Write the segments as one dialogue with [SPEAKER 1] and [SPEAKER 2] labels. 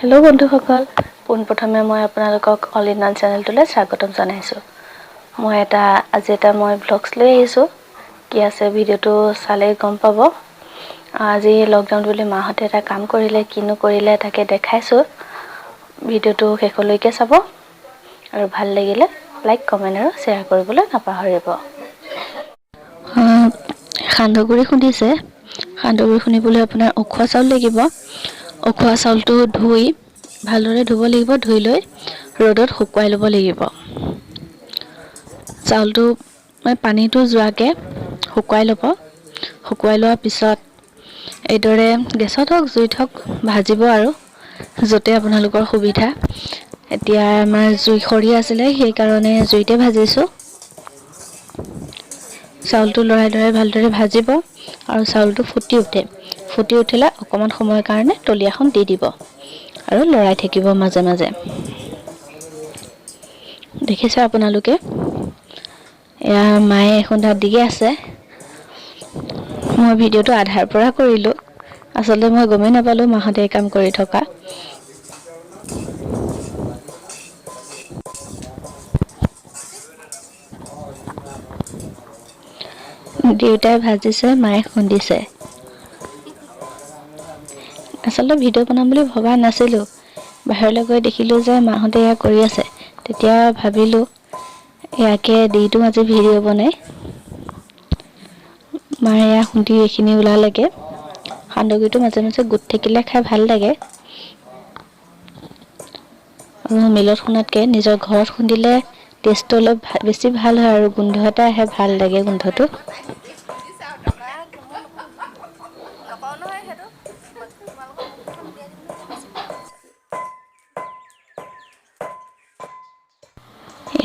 [SPEAKER 1] Hello' বন্ধুসকল, পোনপ্ৰথমে মই আপোনালোকক অল ইন ওৱান চেনেলটোলৈ স্বাগতম জনাইছোঁ। আজি এটা ভ্লগছ লৈ আহিছোঁ। কি আছে ভিডিঅ'টো চালেই গম পাব। আজি লকডাউন বুলি মাহঁতে এটা কাম কৰিলে, কিনো কৰিলে তাকে দেখাইছোঁ। ভিডিঅ'টো শেষলৈকে চাব আৰু ভাল লাগিলে লাইক, কমেণ্ট আৰু শ্বেয়াৰ কৰিবলৈ নাপাহৰিব। সান্দহগুড়ি খুন্দিছে। সান্দহগুড়ি খুন্দিবলৈ আপোনাৰ উখোৱা চাউল লাগিব। উখোৱা চাউলটো ভালদৰে ধুব লাগিব। ধুই লৈ ৰ'দত শুকুৱাই ল'ব লাগিব। চাউলটো পানীটো যোৱাকৈ শুকুৱাই ল'ব। শুকুৱাই লোৱাৰ পিছত এইদৰে গেছত হওক, জুইত হওক ভাজিব আৰু য'তে আপোনালোকৰ সুবিধা। এতিয়া আমাৰ জুই খৰি আছিলে, সেইকাৰণে জুইতে ভাজিছোঁ। চাউলটো লৰাই ভালদৰে ভাজিব আৰু চাউলটো ফুটি উঠিলে অকণমান সময়ৰ কাৰণে তলিয়াখন দি দিব আৰু লৰাই থাকিব মাজে মাজে। দেখিছে আপোনালোকে, এয়া মায়ে খুন্দাত দি আছে। মই ভিডিঅ'টো আধাৰ পৰা কৰিলোঁ। আচলতে মই গমেই নাপালোঁ মাহঁতে কাম কৰি থকা। দেউতাই ভাজিছে, মায়ে খুন্দিছে। আচলতে ভিডিঅ' বনাম বুলি ভবা নাছিলোঁ। বাহিৰলৈ গৈ দেখিলোঁ যে মাহঁতে এয়া কৰি আছে। তেতিয়া ভাবিলোঁ ইয়াকে দি দিওঁ আজি ভিডিঅ' বনাই। মায়ে এয়া খুন্দি এইখিনি ওলালেগে। সান্দহগুড়িটো মাজে মাজে গোট থাকিলে খাই ভাল লাগে। আৰু মিলত খুন্দাতকৈ নিজৰ ঘৰত খুন্দিলে টেষ্টটো অলপ বেছি ভাল হয় আৰু গোন্ধ এটা আহে, ভাল লাগে গোন্ধটো।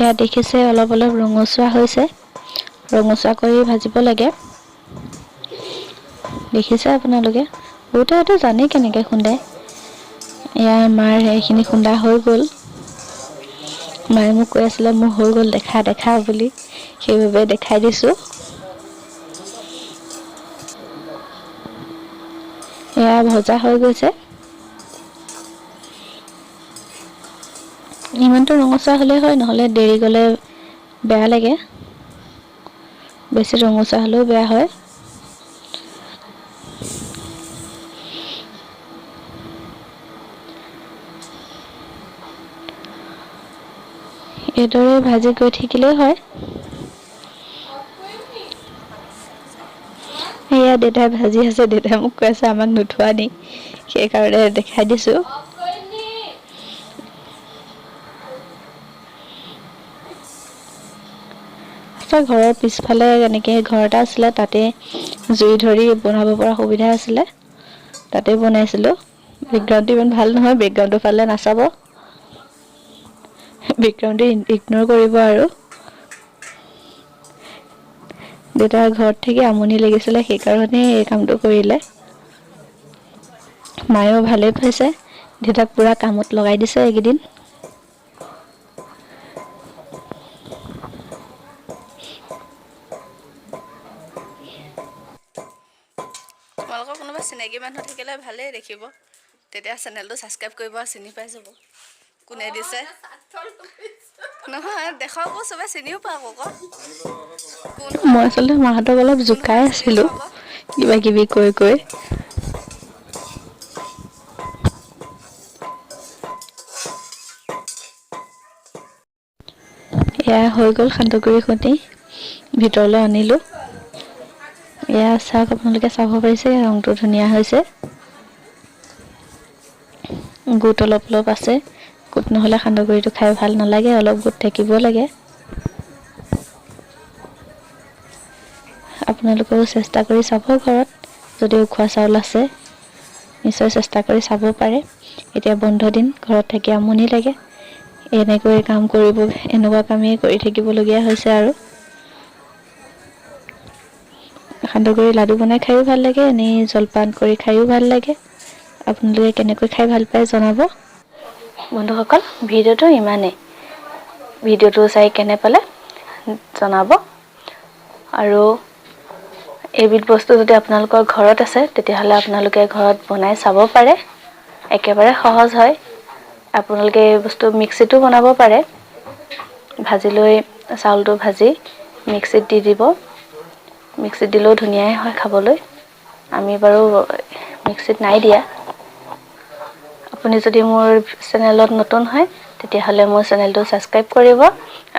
[SPEAKER 1] এয়া দেখিছে অলপ অলপ ৰঙচুৱা হৈছে। ৰঙচুৱা কৰি ভাজিব লাগে। দেখিছে আপোনালোকে, বহুতেতো জানেই কেনেকৈ খুন্দে। এয়া মাৰ এইখিনি খুন্দা হৈ গ'ল। মায়ে মোক কৈ আছিলে মোৰ হৈ গ'ল, দেখা বুলি। সেইবাবে দেখাই দিছোঁ। এয়া ভজা হৈ গৈছে। ইমানটো ৰঙচুৱা হ'লেই হয়, নহ'লে দেৰি গ'লে বেয়া লাগে। বেছি ৰঙচুৱা হ'লেও বেয়া হয়। এইদৰে ভাজি গৈ থাকিলেই হয়। এয়া দেউতাই ভাজি আছে। দেউতাই মোক কৈ আছে আমাক নোথোৱা নি, সেইকাৰণে দেখাই দিছোঁ। ঘৰৰ পিছফালে এনেকৈ ঘৰ এটা আছিলে, তাতে জুই ধৰি বনাব পৰা সুবিধা আছিলে, তাতে বনাইছিলোঁ। বেকগ্ৰাউণ্ডটো ইমান ভাল নহয়, বেকগ্ৰাউণ্ডৰ ফালে নাচাব। বেকগ্ৰাউণ্ডটো ইগনৰ কৰিব আৰু। দেউতাৰ ঘৰত থাকি আমনি লাগিছিলে, সেইকাৰণে এই কামটো কৰিলে। মায়েও ভালেই পাইছে, দেউতাক পুৰা কামত লগাই দিছে এইকেইদিন। তোমালোকৰ কোনোবা চিনাকি মানুহ থাকিলে ভালেই দেখিব, তেতিয়া চেনেলটো ছাবস্ক্ৰাইব কৰিব আৰু চিনি পাই যাব কোনে দিছে। নহয় দেখাব, চবে চিনিও পাব আকৌ। মই আচলতে মাহঁতক অলপ জোকাই আছিলোঁ, কিবা কিবি কৈ। এয়া হৈ গ'ল সান্দহগুড়ি খুন্দি ভিতৰলৈ আনিলোঁ। এয়া চাওক, আপোনালোকে চাব পাৰিছে ৰংটো ধুনীয়া হৈছে। গোট অলপ অলপ আছে। গোট নহ'লে সান্দহগুড়িটো খাই ভাল নালাগে, অলপ গোট থাকিব লাগে। আপোনালোকেও চেষ্টা কৰি চাব ঘৰত, যদি উখোৱা চাউল আছে নিশ্চয় চেষ্টা কৰি চাব পাৰে। এতিয়া বন্ধ দিন, ঘৰত থাকি আমনি লাগে, এনেকৈ এনেকুৱা কামেই কৰি থাকিবলগীয়া হৈছে আৰু। সান্দহগুড়ি লাডু বনাই খায়ো ভাল লাগে, এনেই জলপান কৰি খায়ো ভাল লাগে। আপোনালোকে কেনেকৈ খাই ভাল পায় জনাব। বন্ধুসকল, ভিডিঅ'টো ইমানেই। ভিডিঅ'টো চাই কেনে পালে জনাব। আৰু এইবিধ বস্তু যদি আপোনালোকৰ ঘৰত আছে, তেতিয়াহ'লে আপোনালোকে ঘৰত বনাই চাব পাৰে। একেবাৰে সহজ হয়। আপোনালোকে এই বস্তু মিক্সিতো বনাব পাৰে ভাজি লৈ চাউলটো ভাজি মিক্সিত দি দিব মিক্সিত দিলেও ধুনীয়াই হয় খাবলৈ আমি বাৰু মিক্সিত নাই দিয়া আপুনি যদি মোৰ চেনেলত নতুন হয় তেতিয়াহ'লে মোৰ চেনেলটো সাবস্ক্ৰাইব কৰিব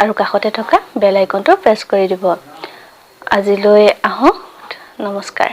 [SPEAKER 1] আৰু কাষতে থকা বেল আইকনটো প্ৰেছ কৰি দিব আজিলৈ আহোঁ নমস্কাৰ